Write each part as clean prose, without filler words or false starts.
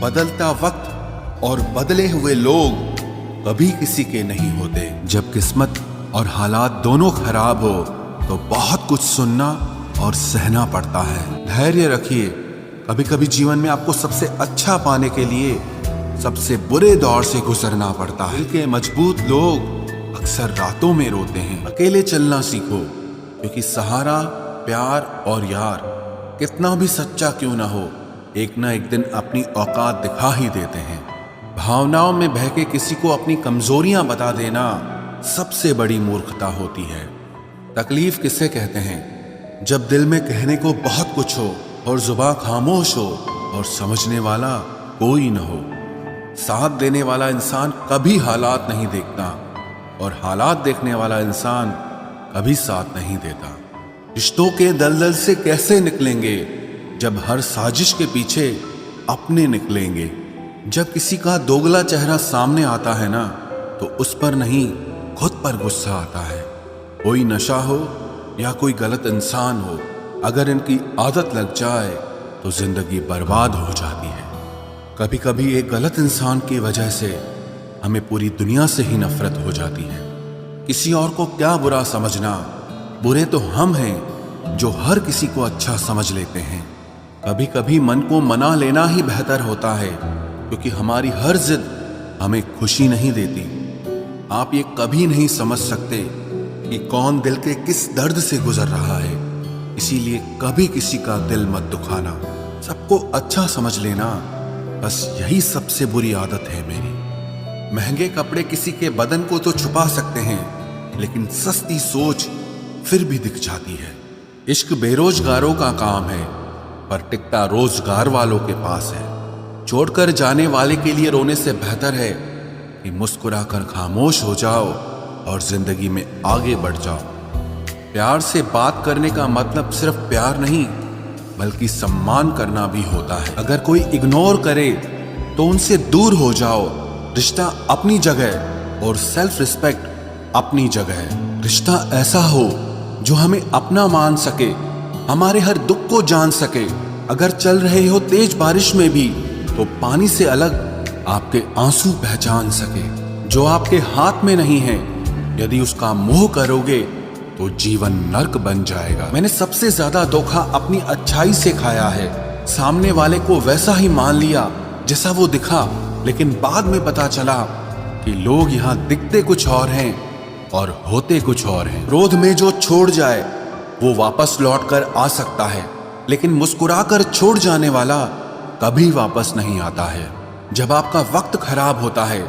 बदलता वक्त और बदले हुए लोग कभी किसी के नहीं होते। जब किस्मत और हालात दोनों खराब हो तो बहुत कुछ सुनना और सहना पड़ता है। धैर्य रखिए, कभी कभी जीवन में आपको सबसे अच्छा पाने के लिए सबसे बुरे दौर से गुजरना पड़ता है। दिल के मजबूत लोग अक्सर रातों में रोते हैं। अकेले चलना सीखो, क्योंकि सहारा, प्यार और यार कितना भी सच्चा क्यों ना हो, एक ना एक दिन अपनी औकात दिखा ही देते हैं। भावनाओं में बहके किसी को अपनी कमजोरियां बता देना सबसे बड़ी मूर्खता होती है। तकलीफ किसे कहते हैं? जब दिल में कहने को बहुत कुछ हो और जुबान खामोश हो और समझने वाला कोई न हो। साथ देने वाला इंसान कभी हालात नहीं देखता और हालात देखने वाला इंसान कभी साथ नहीं देता। रिश्तों के दलदल से कैसे निकलेंगे जब हर साजिश के पीछे अपने निकलेंगे। जब किसी का दोगला चेहरा सामने आता है ना, तो उस पर नहीं खुद पर गुस्सा आता है। कोई नशा हो या कोई गलत इंसान हो, अगर इनकी आदत लग जाए तो जिंदगी बर्बाद हो जाती है। कभी कभी एक गलत इंसान की वजह से हमें पूरी दुनिया से ही नफरत हो जाती है। किसी और को क्या बुरा समझना, बुरे तो हम हैं जो हर किसी को अच्छा समझ लेते हैं। कभी कभी मन को मना लेना ही बेहतर होता है, क्योंकि हमारी हर जिद हमें खुशी नहीं देती। आप ये कभी नहीं समझ सकते कि कौन दिल के किस दर्द से गुजर रहा है, इसीलिए कभी किसी का दिल मत दुखाना। सबको अच्छा समझ लेना, बस यही सबसे बुरी आदत है मेरी। महंगे कपड़े किसी के बदन को तो छुपा सकते हैं, लेकिन सस्ती सोच फिर भी दिख जाती है। इश्क बेरोजगारों का काम है, पर टिकता रोजगार वालों के पास है। छोड़कर जाने वाले के लिए रोने से बेहतर है कि मुस्कुराकर खामोश हो जाओ और जिंदगी में आगे बढ़ जाओ। प्यार से बात करने का मतलब सिर्फ प्यार नहीं, बल्कि सम्मान करना भी होता है। अगर कोई इग्नोर करे तो उनसे दूर हो जाओ। रिश्ता अपनी जगह और सेल्फ रिस्पेक्ट अपनी जगह है। रिश्ता ऐसा हो जो हमें अपना मान सके, हमारे हर दुख को जान सके। अगर चल रहे हो तेज बारिश में भी, तो पानी से अलग आपके आंसू पहचान सके। जो आपके हाथ में नहीं है, यदि उसका मोह करोगे तो जीवन नर्क बन जाएगा। मैंने सबसे ज्यादा धोखा अपनी अच्छाई से खाया है। सामने वाले को वैसा ही मान लिया जैसा वो दिखा, लेकिन बाद में पता चला कि लोग यहाँ दिखते कुछ और हैं और होते कुछ और हैं। क्रोध में जो छोड़ जाए वो वापस लौट कर आ सकता है, लेकिन मुस्कुराकर छोड़ जाने वाला कभी वापस नहीं आता है। जब आपका वक्त खराब होता है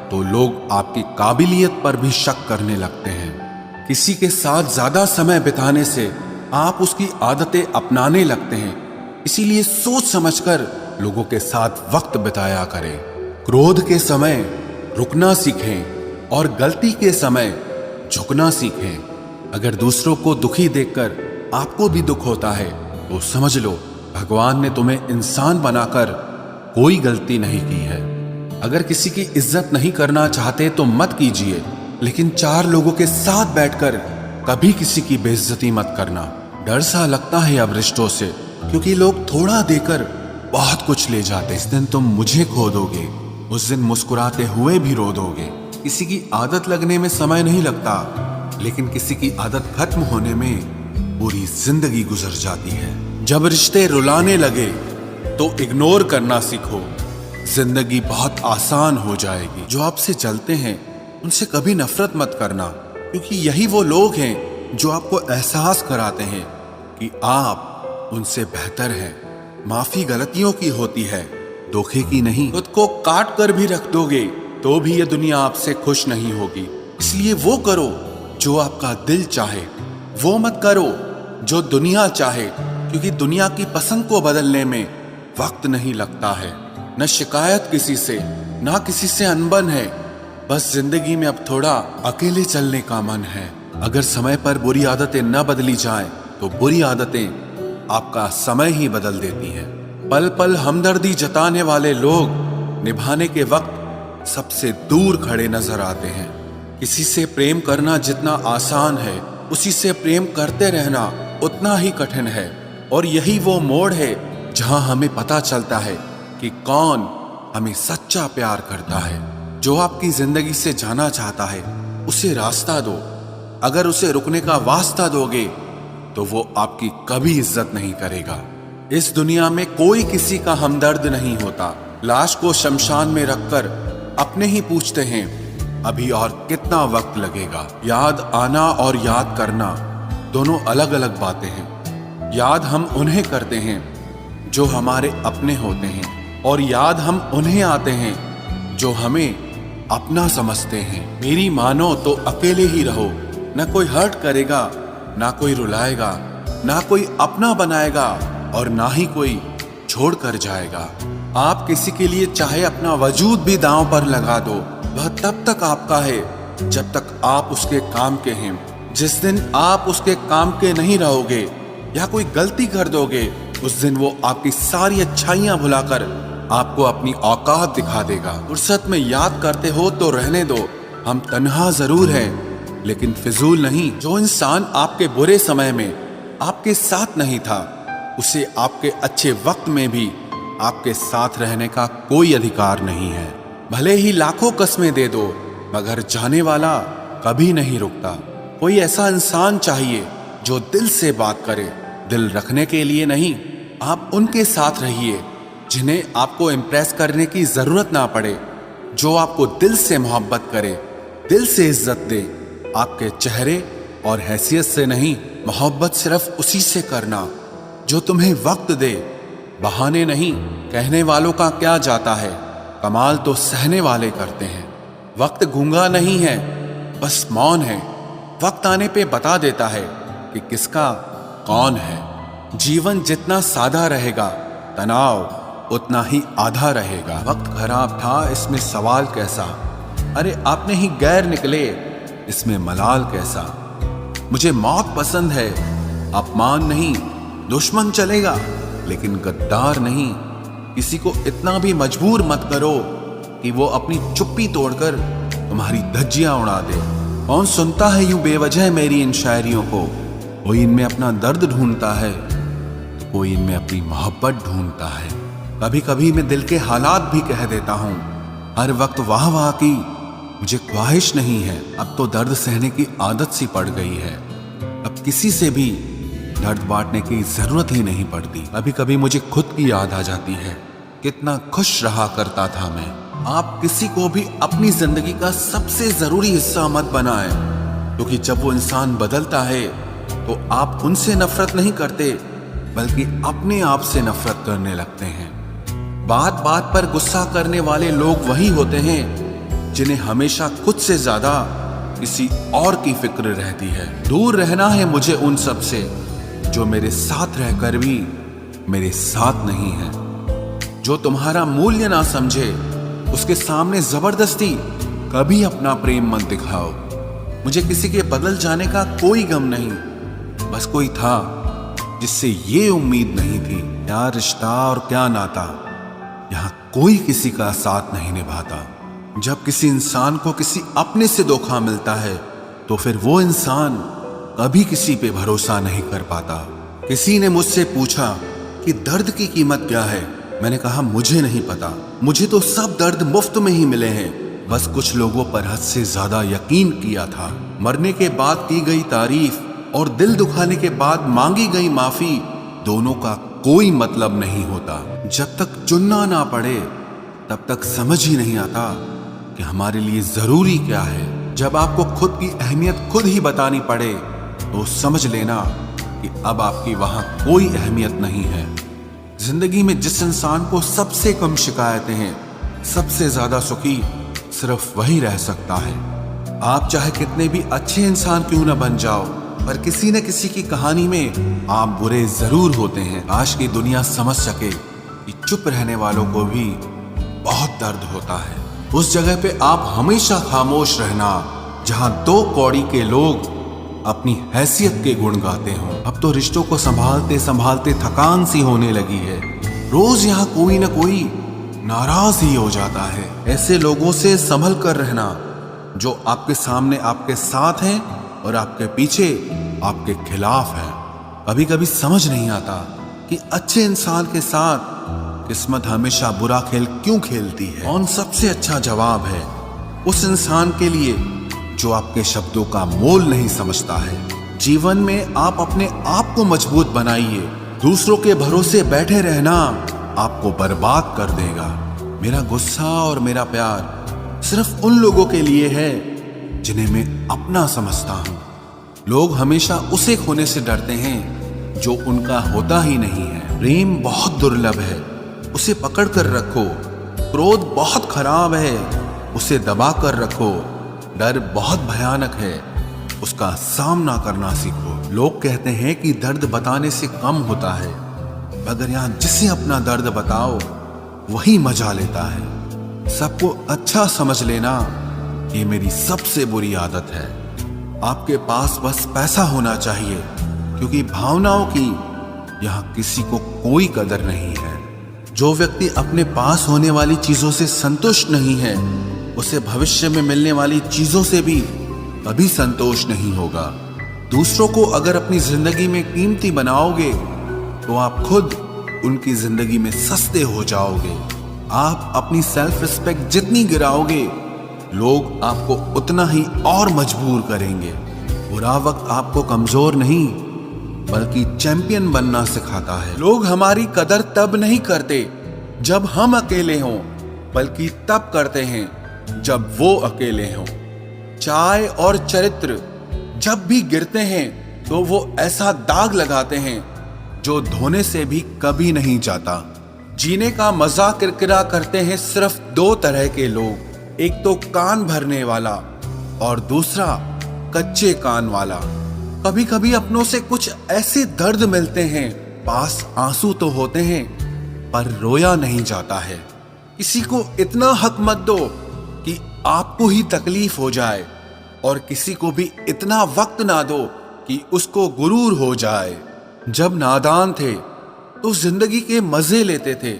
तो लोग आपकी काबिलियत पर भी शक करने लगते हैं। किसी के साथ ज्यादा समय बिताने से आप उसकी आदतें अपनाने लगते हैं, इसीलिए सोच समझकर लोगों के साथ वक्त बिताया करें। क्रोध के समय रुकना सीखें और गलती के समय झुकना सीखें। अगर दूसरों को दुखी देखकर आपको भी दुख होता है तो समझ लो भगवान ने तुम्हें इंसान बनाकर कोई गलती नहीं की है। अगर किसी की इज्जत नहीं करना चाहते तो मत कीजिए, लेकिन चार लोगों के साथ बैठकर कभी किसी की बेइज्जती मत करना। डर सा लगता है अब रिश्तों से, क्योंकि लोग थोड़ा देकर बहुत कुछ ले जाते। इस दिन तुम मुझे खो दोगे, उस दिन मुस्कुराते हुए भी रो दोगे। किसी की आदत लगने में समय नहीं लगता, लेकिन किसी की आदत खत्म होने में पूरी जिंदगी गुजर जाती है। जब रिश्ते रुलाने लगे तो इग्नोर करना सीखो, जिंदगी बहुत आसान हो जाएगी। जो आपसे जलते हैं उनसे कभी नफरत मत करना, क्योंकि यही वो लोग हैं जो आपको एहसास कराते हैं कि आप उनसे बेहतर हैं। माफी गलतियों की होती है, धोखे की नहीं। खुद को काट कर भी रख दोगे तो भी ये दुनिया आपसे खुश नहीं होगी। इसलिए वो करो जो आपका दिल चाहे, वो मत करो जो दुनिया चाहे, क्योंकि दुनिया की पसंद को बदलने में वक्त नहीं लगता है। न शिकायत किसी से, ना किसी से अनबन है, बस जिंदगी में अब थोड़ा अकेले चलने का मन है। अगर समय पर बुरी आदतें न बदली जाएं, तो बुरी आदतें आपका समय ही बदल देती हैं। पल पल हमदर्दी जताने वाले लोग निभाने के वक्त सबसे दूर खड़े नजर आते हैं। किसी से प्रेम करना जितना आसान है, उसी से प्रेम करते रहना उतना ही कठिन है। और यही वो मोड़ है जहां हमें पता चलता है कि कौन हमें सच्चा प्यार करता है। जो आपकी जिंदगी से जाना चाहता है उसे रास्ता दो। अगर उसे रुकने का वास्ता दोगे तो वो आपकी कभी इज्जत नहीं करेगा। इस दुनिया में कोई किसी का हमदर्द नहीं होता। लाश को शमशान में रखकर अपने ही पूछते हैं अभी और कितना वक्त लगेगा। याद आना और याद करना दोनों अलग अलग बातें हैं। याद हम उन्हें करते हैं जो हमारे अपने होते हैं, और याद हम उन्हें आते हैं जो हमें अपना समझते हैं। मेरी मानो तो अकेले ही रहो, ना कोई हर्ट करेगा, ना कोई रुलाएगा, ना कोई अपना बनाएगा और ना ही कोई छोड़ कर जाएगा। आप किसी के लिए चाहे अपना वजूद भी दांव पर लगा दो, वह तब तक आपका है जब तक आप उसके काम के हैं। जिस दिन आप उसके काम के नहीं रहोगे या कोई गलती कर दोगे, उस दिन वो आपकी सारी अच्छाइयां भुलाकर आपको अपनी औकात दिखा देगा। फुर्सत में याद करते हो तो रहने दो, हम तन्हा जरूर हैं लेकिन फिजूल नहीं। जो इंसान आपके बुरे समय में आपके साथ नहीं था, उसे आपके अच्छे वक्त में भी आपके साथ रहने का कोई अधिकार नहीं है। भले ही लाखों कस्में दे दो, मगर जाने वाला कभी नहीं रुकता। कोई ऐसा इंसान चाहिए जो दिल से बात करे, दिल रखने के लिए नहीं। आप उनके साथ रहिए जिन्हें आपको इम्प्रेस करने की जरूरत ना पड़े, जो आपको दिल से मोहब्बत करे, दिल से इज्जत दे। आपके चेहरे और हैसियत से नहीं, मोहब्बत सिर्फ उसी से करना जो तुम्हें वक्त दे, बहाने नहीं। कहने वालों का क्या जाता है, कमाल तो सहने वाले करते हैं। वक्त गूंगा नहीं है, बस मौन है। वक्त आने पे बता देता है कि किसका कौन है। जीवन जितना सादा रहेगा, तनाव उतना ही आधा रहेगा। वक्त खराब था, इसमें सवाल कैसा। अरे आपने ही गैर निकले, इसमें मलाल कैसा। मुझे मौत पसंद है, अपमान नहीं। दुश्मन चलेगा लेकिन गद्दार नहीं। किसी को इतना भी मजबूर मत करो कि वो अपनी चुप्पी तोड़कर तुम्हारी धज्जियां उड़ा दे। कौन सुनता है यूं बेवजह मेरी इन शायरियों को। कोई इनमें अपना दर्द ढूंढता है तो कोई इनमें अपनी मोहब्बत ढूंढता है। कभी कभी मैं दिल के हालात भी कह देता हूं। हर वक्त वाह वाह की मुझे ख्वाहिश नहीं है। अब तो दर्द सहने की आदत सी पड़ गई है। अब किसी से भी दर्द बांटने की जरूरत ही नहीं पड़ती। कभी कभी मुझे खुद की याद आ जाती है, कितना खुश रहा करता था मैं। आप किसी को भी अपनी जिंदगी का सबसे जरूरी हिस्सा मत बनाएं, क्योंकि जब वो इंसान बदलता है तो आप उनसे नफरत नहीं करते, बल्कि अपने आप से नफरत करने लगते हैं। बात बात पर गुस्सा करने वाले लोग वही होते हैं जिन्हें हमेशा खुद से ज्यादा किसी और की फिक्र रहती है। दूर रहना है मुझे उन सब से जो मेरे साथ रहकर भी मेरे साथ नहीं है। जो तुम्हारा मूल्य ना समझे, उसके सामने जबरदस्ती कभी अपना प्रेम मत दिखाओ। मुझे किसी के बदल जाने का कोई गम नहीं, बस कोई था जिससे ये उम्मीद नहीं थी। क्या रिश्ता और क्या नाता, यहाँ कोई किसी का साथ नहीं निभाता। जब किसी इंसान को किसी अपने से धोखा मिलता है तो फिर वो इंसान कभी किसी पे भरोसा नहीं कर पाता। किसी ने मुझसे पूछा कि दर्द की कीमत क्या है। मैंने कहा मुझे नहीं पता, मुझे तो सब दर्द मुफ्त में ही मिले हैं। बस कुछ लोगों पर हद से ज्यादा यकीन किया था। मरने के बाद की गई तारीफ और दिल दुखाने के बाद मांगी गई माफी, दोनों का कोई मतलब नहीं होता। जब तक चुनना ना पड़े तब तक समझ ही नहीं आता कि हमारे लिए जरूरी क्या है। जब आपको खुद की अहमियत खुद ही बतानी पड़े तो समझ लेना कि अब आपकी वहां कोई अहमियत नहीं है। जिंदगी में जिस इंसान को सबसे कम शिकायतें हैं, सबसे ज्यादा सुखी सिर्फ वही रह सकता है। आप चाहे कितने भी अच्छे इंसान क्यों न बन जाओ, पर किसी न किसी की कहानी में आप बुरे जरूर होते हैं। आज की दुनिया समझ सके कि चुप रहने वालों को भी बहुत दर्द होता है। उस जगह पे आप हमेशा खामोश रहना जहां दो कौड़ी के लोग अपनी हैसियत के गुण गाते हों। अब तो रिश्तों को संभालते संभालते थकान सी होने लगी है। रोज यहाँ कोई न कोई नाराज ही हो जाता है। ऐसे लोगों से संभल कर रहना जो आपके सामने आपके साथ हैं और आपके पीछे आपके खिलाफ है। कभी कभी समझ नहीं आता कि अच्छे इंसान के साथ किस्मत हमेशा बुरा खेल क्यों खेलती है? कौन सबसे अच्छा जवाब है उस इंसान के लिए जो आपके शब्दों का मोल नहीं समझता है। जीवन में आप अपने आप को मजबूत बनाइए। दूसरों के भरोसे बैठे रहना आपको बर्बाद कर देगा। मेरा गुस्सा और मेरा प्यार सिर्फ उन लोगों के लिए है जिन्हें मैं अपना समझता हूँ। लोग हमेशा उसे खोने से डरते हैं जो उनका होता ही नहीं है। प्रेम बहुत दुर्लभ है, उसे पकड़ कर रखो। क्रोध बहुत खराब है, उसे दबा कर रखो। डर बहुत भयानक है, उसका सामना करना सीखो। लोग कहते हैं कि दर्द बताने से कम होता है, मगर यहाँ जिसे अपना दर्द बताओ वही मजा लेता है। सबको अच्छा समझ लेना ये मेरी सबसे बुरी आदत है। आपके पास बस पैसा होना चाहिए, क्योंकि भावनाओं की यहाँ किसी को कोई कदर नहीं है। जो व्यक्ति अपने पास होने वाली चीजों से संतुष्ट नहीं है, उसे भविष्य में मिलने वाली चीजों से भी कभी संतोष नहीं होगा। दूसरों को अगर अपनी जिंदगी में कीमती बनाओगे तो आप खुद उनकी जिंदगी में सस्ते हो जाओगे। आप अपनी सेल्फ रिस्पेक्ट जितनी गिराओगे, लोग आपको उतना ही और मजबूर करेंगे। बुरा वक्त आपको कमजोर नहीं बल्कि चैंपियन बनना सिखाता है। लोग हमारी कदर तब नहीं करते जब हम अकेले हों, बल्कि तब करते हैं जब वो अकेले हों। चाय और चरित्र जब भी गिरते हैं तो वो ऐसा दाग लगाते हैं जो धोने से भी कभी नहीं जाता। जीने का मजा किरकिरा करते हैं सिर्फ दो तरह के लोग, एक तो कान भरने वाला और दूसरा कच्चे कान वाला। कभी कभी अपनों से कुछ ऐसे दर्द मिलते हैं, पास आंसू तो होते हैं पर रोया नहीं जाता है। किसी को इतना हक मत दो कि आपको ही तकलीफ हो जाए, और किसी को भी इतना वक्त ना दो कि उसको गुरूर हो जाए। जब नादान थे तो जिंदगी के मजे लेते थे,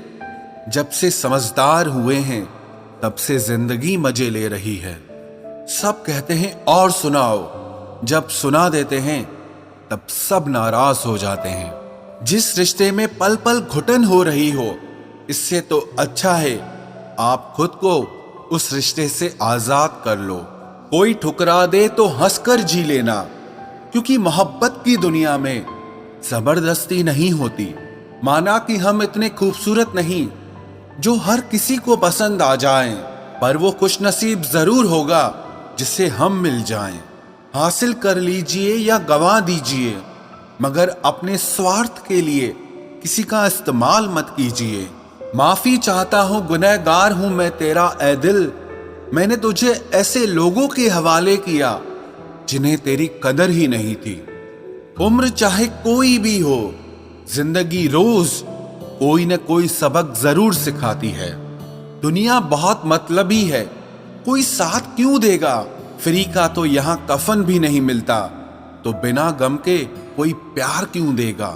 जब से समझदार हुए हैं तब से जिंदगी मजे ले रही है। सब कहते हैं और सुनाओ, जब सुना देते हैं तब सब नाराज हो जाते हैं। जिस रिश्ते में पल पल घुटन हो रही हो, इससे तो अच्छा है आप खुद को उस रिश्ते से आजाद कर लो। कोई ठुकरा दे तो हंसकर जी लेना, क्योंकि मोहब्बत की दुनिया में जबरदस्ती नहीं होती। माना कि हम इतने खूबसूरत नहीं जो हर किसी को पसंद आ जाएं, पर वो खुशनसीब जरूर होगा जिसे हम मिल जाएं। हासिल कर लीजिए या गंवा दीजिए, मगर अपने स्वार्थ के लिए किसी का इस्तेमाल मत कीजिए। माफी चाहता हूं, गुनहगार हूं मैं तेरा ए दिल। मैंने तुझे ऐसे लोगों के हवाले किया जिन्हें तेरी कदर ही नहीं थी। उम्र चाहे कोई भी हो, जिंदगी रोज कोई न कोई सबक जरूर सिखाती है। दुनिया बहुत मतलबी है, कोई साथ क्यों देगा? फ्री का तो यहाँ कफन भी नहीं मिलता, तो बिना गम के कोई प्यार क्यों देगा?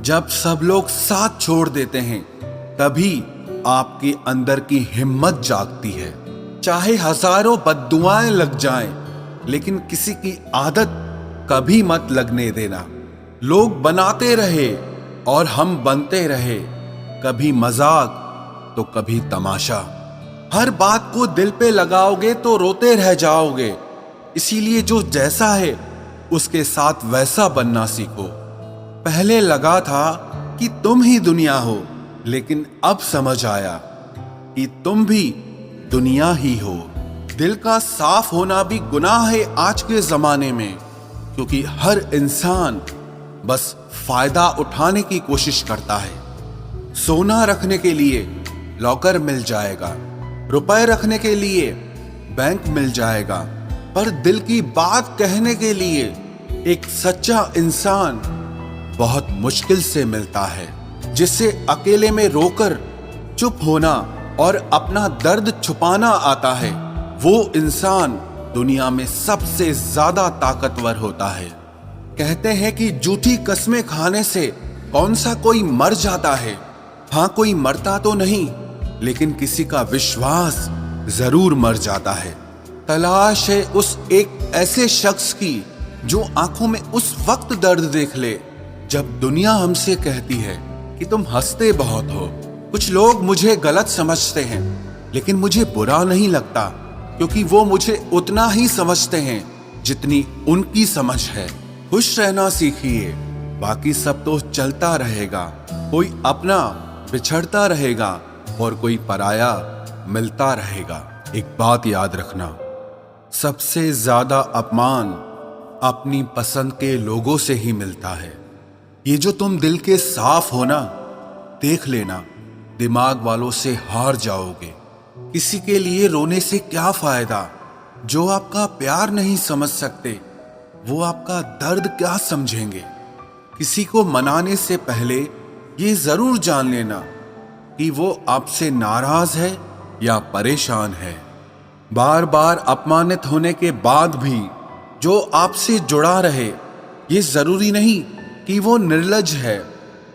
जब सब लोग साथ छोड़ देते हैं तभी आपके अंदर की हिम्मत जागती है। चाहे हजारों बद्दुआएं लग जाएं, लेकिन किसी की आदत कभी मत लगने देना। लोग बनाते रहे और हम बनते रहे, कभी मजाक तो कभी तमाशा। हर बात को दिल पे लगाओगे तो रोते रह जाओगे। इसीलिए जो जैसा है उसके साथ वैसा बनना सीखो। पहले लगा था कि तुम ही दुनिया हो, लेकिन अब समझ आया कि तुम भी दुनिया ही हो। दिल का साफ होना भी गुनाह है आज के जमाने में, क्योंकि हर इंसान बस फायदा उठाने की कोशिश करता है। सोना रखने के लिए लॉकर मिल जाएगा, रुपए रखने के लिए बैंक मिल जाएगा, पर दिल की बात कहने के लिए एक सच्चा इंसान बहुत मुश्किल से मिलता है। जिससे अकेले में रोकर चुप होना और अपना दर्द छुपाना आता है, वो इंसान दुनिया में सबसे ज्यादा ताकतवर होता है। कहते हैं कि झूठी कस्में खाने से कौन सा कोई मर जाता है। हाँ, कोई मरता तो नहीं, लेकिन किसी का विश्वास जरूर मर जाता है। तलाश है उस एक ऐसे शख्स की जो आंखों में उस वक्त दर्द देख ले जब दुनिया हमसे कहती है कि तुम हंसते बहुत हो, कुछ लोग मुझे गलत समझते हैं, लेकिन मुझे बुरा नहीं लगता, क्योंकि वो मुझे उतना ही समझते हैं जितनी उनकी समझ है। खुश रहना सीखिए, बाकी सब तो चलता रहेगा। कोई अपना बिछड़ता रहेगा और कोई पराया मिलता रहेगा। एक बात याद रखना, सबसे ज्यादा अपमान अपनी पसंद के लोगों से ही मिलता है। ये जो तुम दिल के साफ हो ना, देख लेना दिमाग वालों से हार जाओगे। किसी के लिए रोने से क्या फायदा? जो आपका प्यार नहीं समझ सकते, वो आपका दर्द क्या समझेंगे? किसी को मनाने से पहले ये जरूर जान लेना कि वो आपसे नाराज है या परेशान है। बार बार अपमानित होने के बाद भी जो आपसे जुड़ा रहे, ये जरूरी नहीं कि वो निर्लज है।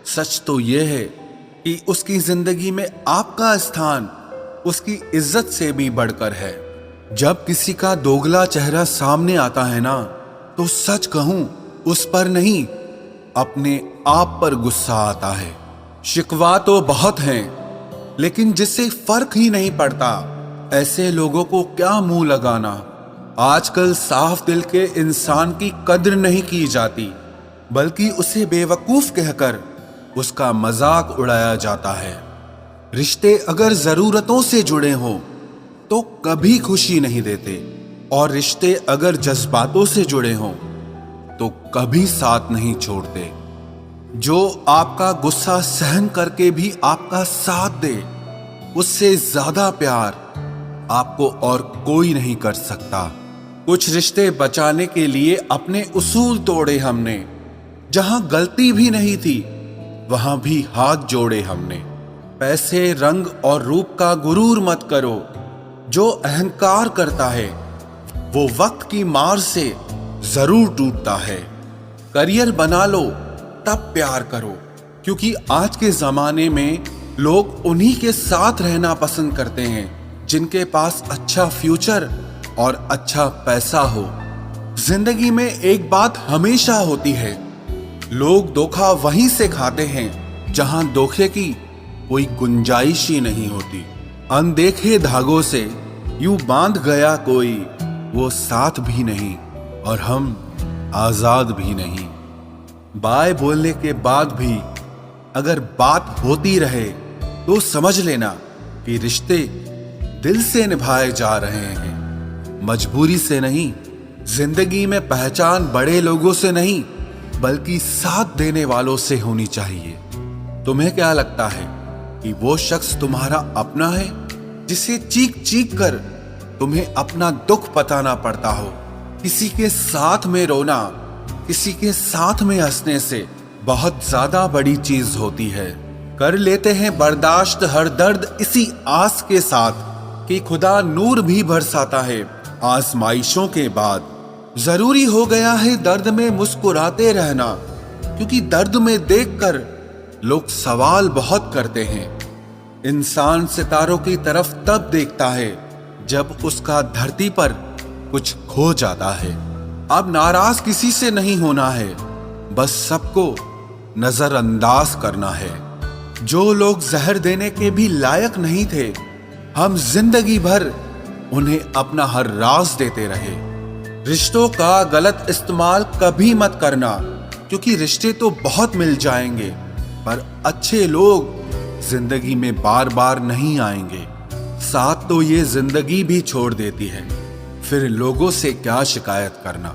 सच तो ये है कि उसकी जिंदगी में आपका स्थान उसकी इज्जत से भी बढ़कर है। जब किसी का दोगला चेहरा सामने आता है ना, तो सच कहूं, उस पर नहीं, अपने आप पर गुस्सा आता है। शिकवा तो बहुत हैं, लेकिन जिससे फर्क ही नहीं पड़ता, ऐसे लोगों को क्या मुंह लगाना। आजकल साफ दिल के इंसान की कद्र नहीं की जाती, बल्कि उसे बेवकूफ कहकर उसका मजाक उड़ाया जाता है। रिश्ते अगर जरूरतों से जुड़े हों तो कभी खुशी नहीं देते, और रिश्ते अगर जज्बातों से जुड़े हों तो कभी साथ नहीं छोड़ते। जो आपका गुस्सा सहन करके भी आपका साथ दे, उससे ज्यादा प्यार आपको और कोई नहीं कर सकता। कुछ रिश्ते बचाने के लिए अपने उसूल तोड़े हमने। जहां गलती भी नहीं थी, वहां भी हाथ जोड़े हमने। पैसे, रंग और रूप का गुरूर मत करो। जो अहंकार करता है वो वक्त की मार से जरूर टूटता है। करियर बना लो तब प्यार करो, क्योंकि आज के जमाने में लोग उन्हीं के साथ रहना पसंद करते हैं जिनके पास अच्छा फ्यूचर और अच्छा पैसा हो। जिंदगी में एक बात हमेशा होती है, लोग धोखा वहीं से खाते हैं जहां धोखे की कोई गुंजाइश ही नहीं होती। अनदेखे धागों से यूं बांध गया कोई, वो साथ भी नहीं और हम आजाद भी नहीं। बाय बोलने के बाद भी अगर बात होती रहे तो समझ लेना कि रिश्ते दिल से निभाए जा रहे हैं, मजबूरी से नहीं। जिंदगी में पहचान बड़े लोगों से नहीं, बल्कि साथ देने वालों से होनी चाहिए। तुम्हें क्या लगता है कि वो शख्स तुम्हारा अपना है जिसे चीख चीख कर तुम्हें अपना दुख बताना पड़ता हो? किसी के साथ में रोना, किसी के साथ में हंसने से बहुत ज्यादा बड़ी चीज होती है। कर लेते हैं बर्दाश्त हर दर्द इसी आस के साथ कि खुदा नूर भी बरसाता है आजमाइशों के बाद। जरूरी हो गया है दर्द में मुस्कुराते रहना, क्योंकि दर्द में देखकर लोग सवाल बहुत करते हैं। इंसान सितारों की तरफ तब देखता है जब उसका धरती पर कुछ खो जाता है। अब नाराज किसी से नहीं होना है, बस सबको नजरअंदाज करना है। जो लोग जहर देने के भी लायक नहीं थे, हम जिंदगी भर उन्हें अपना हर राज देते रहे। रिश्तों का गलत इस्तेमाल कभी मत करना, क्योंकि रिश्ते तो बहुत मिल जाएंगे, पर अच्छे लोग जिंदगी में बार बार नहीं आएंगे। साथ तो ये जिंदगी भी छोड़ देती है, फिर लोगों से क्या शिकायत करना।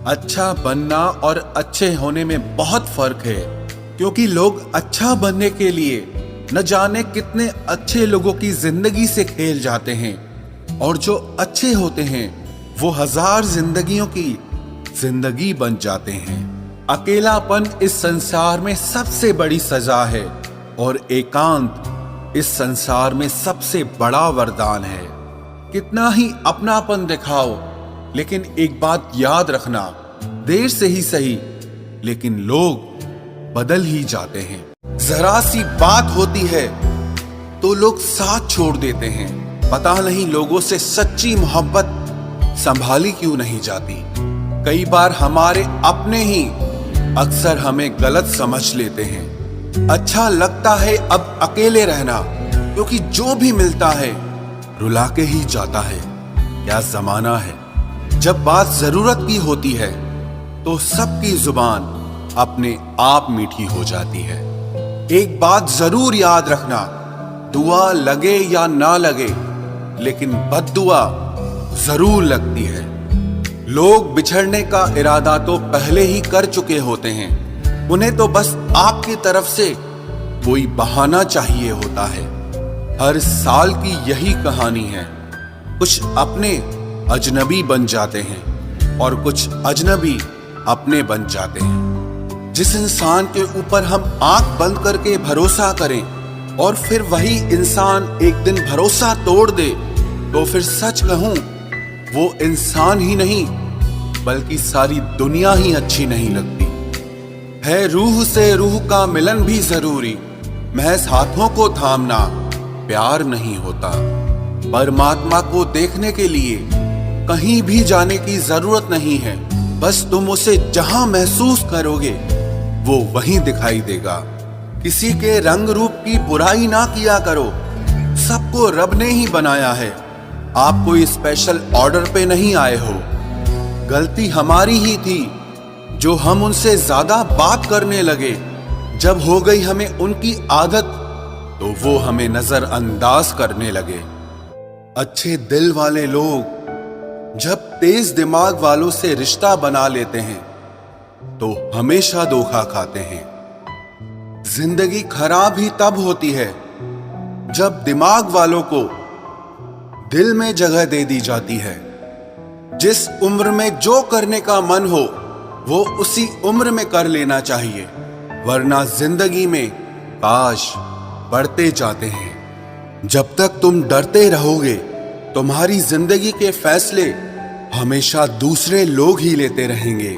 अच्छा बनना और अच्छे होने में बहुत फर्क है, क्योंकि लोग अच्छा बनने के लिए न जाने कितने अच्छे लोगों की जिंदगी से खेल जाते हैं, और जो अच्छे होते हैं वो हजार जिंदगियों की जिंदगी बन जाते हैं। अकेलापन इस संसार में सबसे बड़ी सजा है, और एकांत इस संसार में सबसे बड़ा वरदान है। कितना ही अपनापन दिखाओ, लेकिन एक बात याद रखना, देर से ही सही, लेकिन लोग बदल ही जाते हैं। जरा सी बात होती है तो लोग साथ छोड़ देते हैं। पता नहीं लोगों से सच्ची मोहब्बत संभाली क्यों नहीं जाती। कई बार हमारे अपने ही अक्सर हमें गलत समझ लेते हैं। अच्छा लगता है अब अकेले रहना, क्योंकि जो भी मिलता है रुला के ही जाता है। क्या जमाना है। जब बात जरूरत की होती है तो सबकी जुबान अपने आप मीठी हो जाती है। एक बात जरूर याद रखना, दुआ लगे या ना लगे, लेकिन बद्दुआ जरूर लगती है। लोग बिछड़ने का इरादा तो पहले ही कर चुके होते हैं, उन्हें तो बस आपकी तरफ से कोई बहाना चाहिए होता है। हर साल की यही कहानी है। कुछ अपने अजनबी बन जाते हैं और कुछ अजनबी अपने बन जाते हैं। जिस इंसान के ऊपर हम आंख बंद करके भरोसा करें और फिर वही इंसान एक दिन भरोसा तोड़ दे, तो फिर सच कहूं वो इंसान ही नहीं बल्कि सारी दुनिया ही अच्छी नहीं लगती है। रूह से रूह का मिलन भी जरूरी, महज हाथों को थामना प्यार नहीं होता। परमात्मा को देखने के लिए कहीं भी जाने की जरूरत नहीं है, बस तुम उसे जहां महसूस करोगे वो वहीं दिखाई देगा। किसी के रंग रूप की बुराई ना किया करो, सबको रब ने ही बनाया है। आप कोई स्पेशल ऑर्डर पे नहीं आए हो। गलती हमारी ही थी जो हम उनसे ज्यादा बात करने लगे। जब हो गई हमें उनकी आदत तो वो हमें नजरअंदाज करने लगे। अच्छे दिल वाले लोग जब तेज दिमाग वालों से रिश्ता बना लेते हैं तो हमेशा धोखा खाते हैं। जिंदगी खराब ही तब होती है जब दिमाग वालों को दिल में जगह दे दी जाती है। जिस उम्र में जो करने का मन हो वो उसी उम्र में कर लेना चाहिए, वरना जिंदगी में काश बढ़ते जाते हैं। जब तक तुम डरते रहोगे तुम्हारी जिंदगी के फैसले हमेशा दूसरे लोग ही लेते रहेंगे।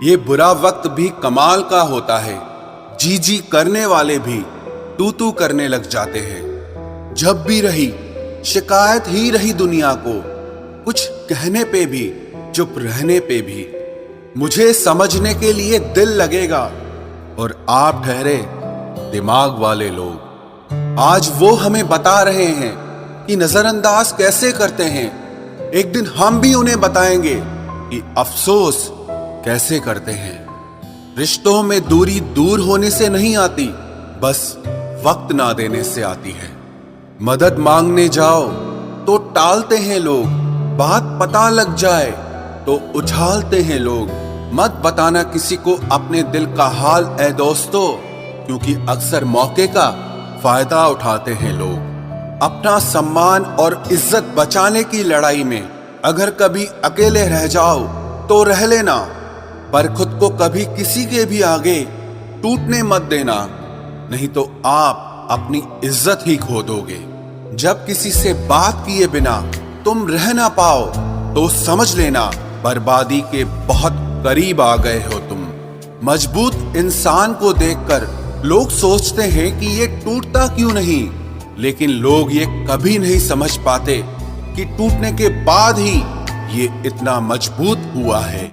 ये बुरा वक्त भी कमाल का होता है, जी जी करने वाले भी तू तू करने लग जाते हैं। जब भी रही शिकायत ही रही दुनिया को, कुछ कहने पे भी चुप रहने पे भी। मुझे समझने के लिए दिल लगेगा और आप ठहरे दिमाग वाले लोग। आज वो हमें बता रहे हैं कि नजरअंदाज कैसे करते हैं। एक दिन हम भी उन्हें बताएंगे कि अफसोस कैसे करते हैं। रिश्तों में दूरी दूर होने से नहीं आती, बस वक्त ना देने से आती है। मदद मांगने जाओ तो टालते हैं लोग, बात पता लग जाए तो उछालते हैं लोग। मत बताना किसी को अपने दिल का हाल ऐ दोस्तों, क्योंकि अक्सर मौके का फायदा उठाते हैं लोग। अपना सम्मान और इज्जत बचाने की लड़ाई में अगर कभी अकेले रह जाओ तो रह लेना, पर खुद को कभी किसी के भी आगे टूटने मत देना, नहीं तो आप अपनी इज्जत ही खो दोगे। जब किसी से बात किए बिना तुम रह ना पाओ तो समझ लेना बर्बादी के बहुत करीब आ गए हो तुम। मजबूत इंसान को देखकर लोग सोचते हैं कि ये टूटता क्यों नहीं, लेकिन लोग ये कभी नहीं समझ पाते कि टूटने के बाद ही ये इतना मजबूत हुआ है।